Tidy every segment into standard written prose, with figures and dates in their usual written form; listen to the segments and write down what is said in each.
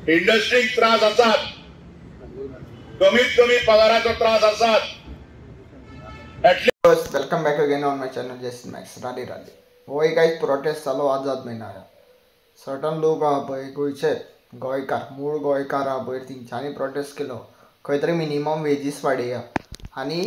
इंडस्ट्रीक त्रास आसात, कमीत कमी पगाराचो त्रास आसात. Welcome back again on my channel just max. Radhe Radhe. हो एक प्रोटेस्ट चालू आझाद मैदानार. सर्टन लोक आहा पळय गोंयचे गोंयकार मूळ गोंयकार आहा पळय तेंच्यांनी प्रोटेस्ट केलो खंय तरी मिनिमम वेजीस वाडया. आनी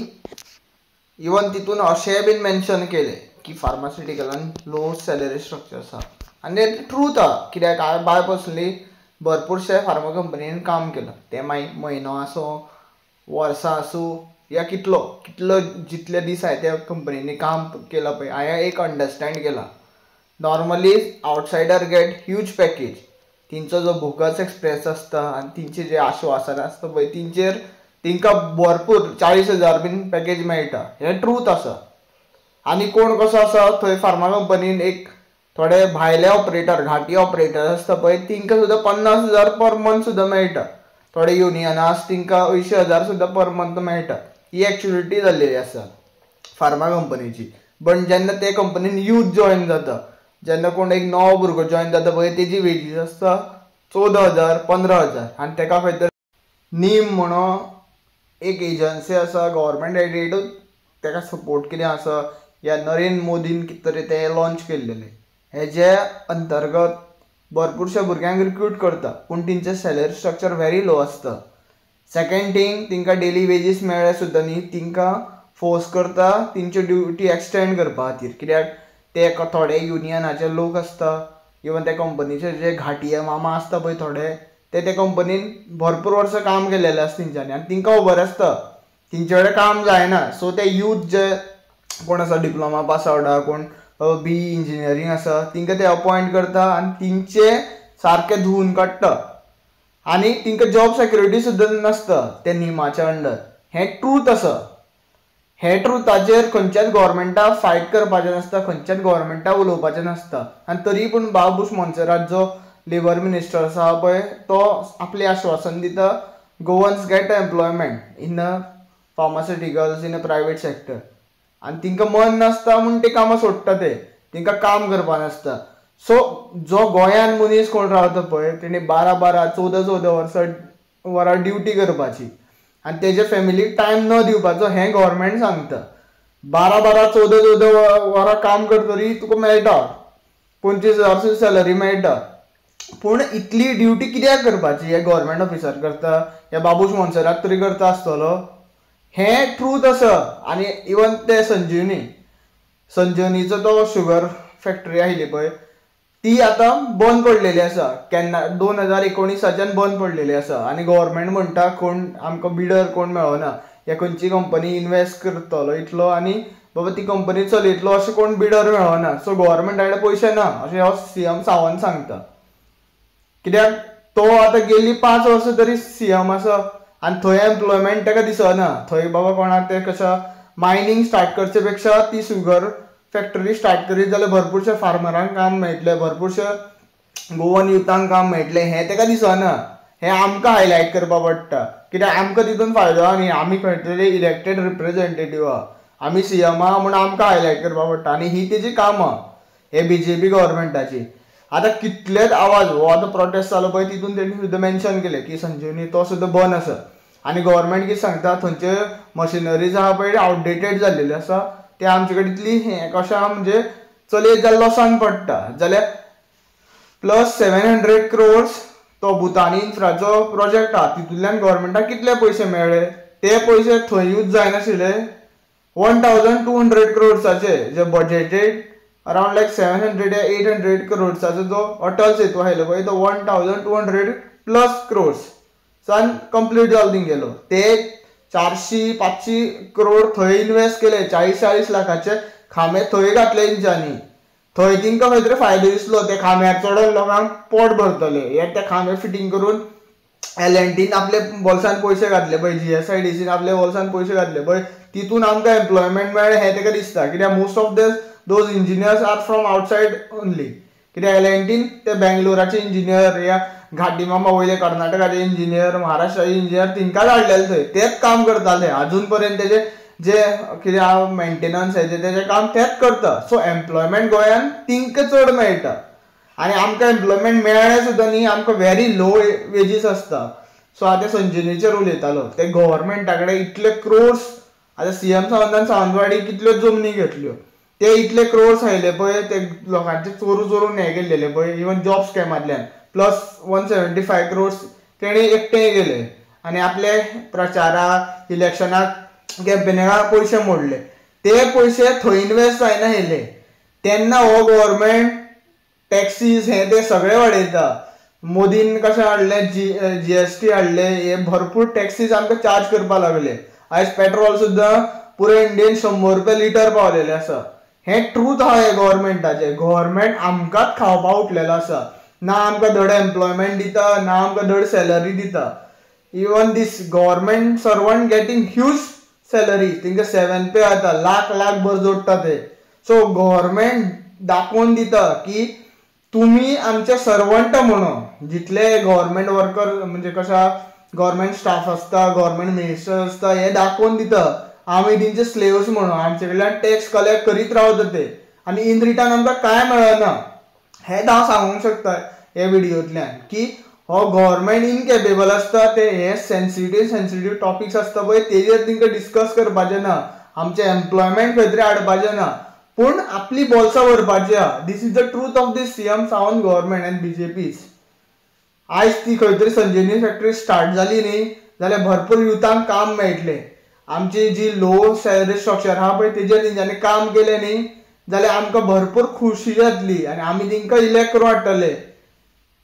इवन तितून अशें बीन मेन्शन केलें की फार्मास्युटिकलान लो सॅलरी स्ट्रक्चर आसा आनी ते ट्रूथ आहा. कित्याक हांवें बाय पर्सनली भरपूरशे फार्मा कंपनीन काम केलां. ते मागीर म्हयनो आसूं वर्सां आसूं या कितलो जितले दीस हांवें त्या कंपनींनी काम केलां पळय हांवें एक अंडरस्टँड केलां. Normally outsider get huge package. तेंचो जो बोगस एक्सप्रेस आसता आनी तेंचे जे आश्वासन आसता पळय तेंचेर तेंकां भरपूर 40,000 बीन पॅकेज मेळटा. हें ट्रूथ आसा. आनी कोण कसो आसा थंय फार्मा कंपनीन एक थोडे भायले ऑपरेटर घाटी ऑपरेटर आसता पळय तेंकां सुद्दां 50,000 पर मंथ सुद्दां मेळटा. थोडे युनियनां आसा तेंकां 80,000 सुद्दां पर मंथ मेळटा. ही एक्चुअलिटी जाल्लेली आसा फार्मा कंपनीची. पण जेन्ना ते कंपनीन यूथ जॉइन जाता, जेन्ना कोण एक नवो भुरगो जॉइन जाता पळय तेजी वेजीस आसता 14,000 15,000 आनी तेका खंय तरी नीम म्हणून एक एजन्सी आसा गव्हर्मेंट एडेडूच तेका सपोर्ट कितें आसा या नरेंद्र मोदीन कितें तरी ते लॉन्च केल्लेले. हेजे अंतर्गत भरपूरशा भुरग्यांक रिक्रूट करता पूण तेंचें सॅलरी स्ट्रक्चर व्हेरी लो आसता. सेकंड थिंग तेंकां डेली वेजीस मेळ्ळे सुद्दां न्ही तेंकां फोर्स करता तेंच्यो ड्युटी एक्सटेंड करपा खातीर. कित्याक ते थोडे युनियनाचे लोक आसता इवन त्या कंपनीचे जे घाटिये मामा आसता पळय थोडे ते कंपनीन भरपूर वर्सां काम केलेलें आसता तेंच्यांनी आनी तेंकां खबर आसता तेंचे कडेन काम जायना. सो ते यूथ जे कोण आसा डिप्लोमा पास आवट आहा कोण BE इंजिनियरींग आसा तेंकां ते अपॉयंट करता आनी तेंचे सारके धुवन काडटा. आनी तेंकां जॉब सेक्युरिटी सुद्दां नासता ते निमाच्या अंडर. हें ट्रूथ आसा. हे ट्रुथाचेर खंयच्याच गव्हर्मेंटाक फायट करपाचें नासता, खंयच्याच गव्हर्मेंटाक उलोवपाचें नासता. आनी तरी पूण बाबूश मोन्सेरात जो लेबर मिनिस्टर आसा पळय तो आपलें आश्वासन दिता Goans gate employment in a pharmaceuticals in a private sector. आनी तेंकां मन नासता म्हूण ते कामां सोडटा तेंकां काम करपा नासता. सो जो गोंयान मनीस कोण रावता पळय तेणी 12-12 14-14 वरां ड्युटी करपाची आनी तेजे फॅमिलीक टायम न दिवपाचो हें गव्हर्मेंट सांगता. 12-12 14-14 वरां काम करतरी तुका मेळटा 25,000 सुद्दां सॅलरी मेळटा. पूण इतली ड्युटी कित्याक करपाची हे गव्हर्मेंट ऑफिसर करता या बाबूश मोन्सेरात तरी करता आसतलो. हें ट्रूथ आसा. आनी इवन ते संजीवनीचो तो शुगर फॅक्टरी आशिल्ली पळय ती आतां बंद पडलेली आसा. केन्ना 2019 बंद पडलेली आसा. आनी गव्हर्मेंट म्हणटा कोण आमकां बिडर कोण मेळना ह्या खंयची कंपनी इन्वेस्ट करतलो इतलो आनी बाबा ती कंपनी चलयतलो अशें कोण बिडर मेळना. सो गव्हर्मेंटा कडेन पयशे ना अशें हो CM सावंत सांगता. कित्याक तो आतां गेल्ली 5 वर्सां तरी CM आसा आनी थंय एम्प्लॉयमेंट ताका दिसना. थंय बाबा कोणाक ते कशा मायनींग स्टार्ट करचे पेक्षा ती शुगर फॅक्टरी स्टार्ट करीत जाल्यार भरपूरशा फार्मरांक काम मेळटलें, भरपूरशा गोवन युथांक काम मेळटलें हें ताका दिसना. हें आमकां हायलायट करपा पडटा कित्याक आमकां तितून फायदो आहा न्ही. आमी खंय तरी इलेक्टेड रिप्रेझेंटेटीव आहा, आमी CM आहा म्हूण आमकां हायलायट करपा पडटा आनी ही तेजी कामां हे BJP गव्हर्मेंटाची. आतां कितलेच आवाज हो आतां प्रोटेस्ट जालो पळय तितून तेणी सुद्दां मेन्शन केलें की संजीवनी तो सुद्दां बंद आसा. आनी गव्हर्मेंट कितें सांगता थंयचे मशिनरीज आहा पळय आउटडेटेड जाल्लेली आसा ते आमचे कडेन इतली हें कशें आहा म्हणजे चलयत जाल्यार लॉसान पडटा. जाल्यार प्लस 700 crores तो भुतानी इन्फ्राचो प्रोजेक्ट आहा तितूंतल्यान गव्हर्मेंटाक कितले पयशे मेळ्ळे ते पयशे थंय यूज जायनाशिल्ले 1,200 crores जे बजेटेड अरावंड लायक 700 या 800 crores जो अटल सेतू आयलो पळय तो 1,200+ crores सान कंप्लीट जालो तेंगेलो. ते 400-500 crore थंय इन्वेस्ट केले. 40-40 लाखाचे खांबे थंय घातले तेंच्यांनी. थंय तेंकां खंय तरी फायदो दिसलो. ते खांब्यार चडोवन लोकांक पोट भरतले. हे ते खांबे फिटींग करून L&Tन आपले बोल्सान पयशे घातले पळय, GSIDCन आपले बोल्सान पयशे घातले पळय तितून आमकां एम्प्लॉयमेंट मेळ्ळें हें ताका दिसता. कित्याक most of those engineers are from outside only. कित्याक L&Tन ते बेंगलोराचे इंजिनियर या घाटी मामा वयले कर्नाटकाचे इंजिनियर महाराष्ट्राचे इंजिनियर तेंकां धाडलेले थंय तेच काम करताले अजून पर्यंत. तेजे जे कितें आहा मेंटेनन्स हेजें तेजें काम तेच करता. सो एम्प्लॉयमेंट गोंयान तेंकां चड मेळटा. आनी आमकां एम्प्लॉयमेंट मेळ्ळें सुद्दां न्ही आमकां व्हेरी लो वेजीस आसता. सो हांव त्या संजिनीचेर उलयतालो. ते गव्हर्मेंटा कडेन इतले क्रोर्स, आतां CM सावंतान सावंतवाडी कितल्यो जमनी घेतल्यो, ते इतले क्रोर्स आयले पळय, ते लोकांचे चोरून हे गेल्लेले पळय, इवन जॉब स्कॅमांतल्यान प्लस 175 crores तेणी एकटे गेले आनी आपले प्रचाराक, इलेक्शनाक, कॅम्पेनिंगाक पयशे मोडले. ते पयशे थंय इन्वेस्ट जायना येयले. तेन्ना हो गव्हर्मेंट टॅक्सीस हे ते सगळे वाडयता. मोदीन कशें हाडलें, GST हाडले, हे भरपूर टॅक्सीस आमकां चार्ज करपाक लागले. आयज पेट्रोल सुद्दां पुरे इंडियेन 100 रुपया लिटर पावलेले आसा. हे ट्रूथ आहा हे गव्हर्मेंटाचे. गव्हर्मेंट आमकांच खावपाक उठलेलो आसा. ना आमकां धड एम्प्लॉयमेंट दिता, ना आमकां धड सॅलरी दिता. Even these government servant getting huge salary, तांकां 7 पे जाता, लाख भर जोडटा ते. सो गव्हर्मेंट दाखोवन दिता की तुमी आमचे सर्वंट म्हणून. जितले गव्हर्मेंट वर्कर म्हणजे कशा गव्हर्मेंट स्टाफ आसता, गव्हर्मेंट मिनिस्टर आसता, हे दाखोवन दिता आमी तेंचे स्लेव्स म्हणून. आमचे कडल्यान टॅक्स कलेक्ट करीत रावता ते आनी इन रिटर्न आमकां कांय मेळना. हे हांव सांगूंक शकता हे व्हिडियोंतल्यान की हो गव्हर्मेंट इनकेपेबल आसता. ते हे सेन्सिटीव टॉपिक्स आसता पळय तेजेर तांकां डिस्कस करपाचें ना. आमचें एम्प्लॉयमेंट खंय तरी हाडपाचें ना, पूण आपली बोल्सां भरपाची आहा. This is the truth of this CM Sawant government and BJP. आयज ती खंय तरी संजिनी फॅक्टरी स्टार्ट जाली न्ही जाल्यार भरपूर युथांक काम मेळटलें. आमची जी लो सॅलरी स्ट्रक्चर आहा पळय तेजेर तेंच्यांनी काम केलें न्ही जाल्यार आमकां भरपूर खुशी जातली आनी आमी तांकां इलेक्ट करून हाडटले.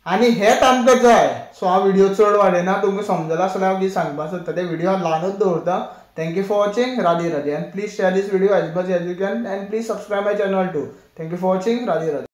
आनी हेच आमकां जाय. सो हांव व्हिडिओ चड वाडयना. तुमकां समजला आसल्यार हांव कितें सांगपाक सोदता ते व्हिडिओ हांव ल्हानूच दवरता. Thank you for watching. Radhe Radhe. And please share this video as much as you can. And please subscribe my channel too. Thank you for watching. Radhe Radhe.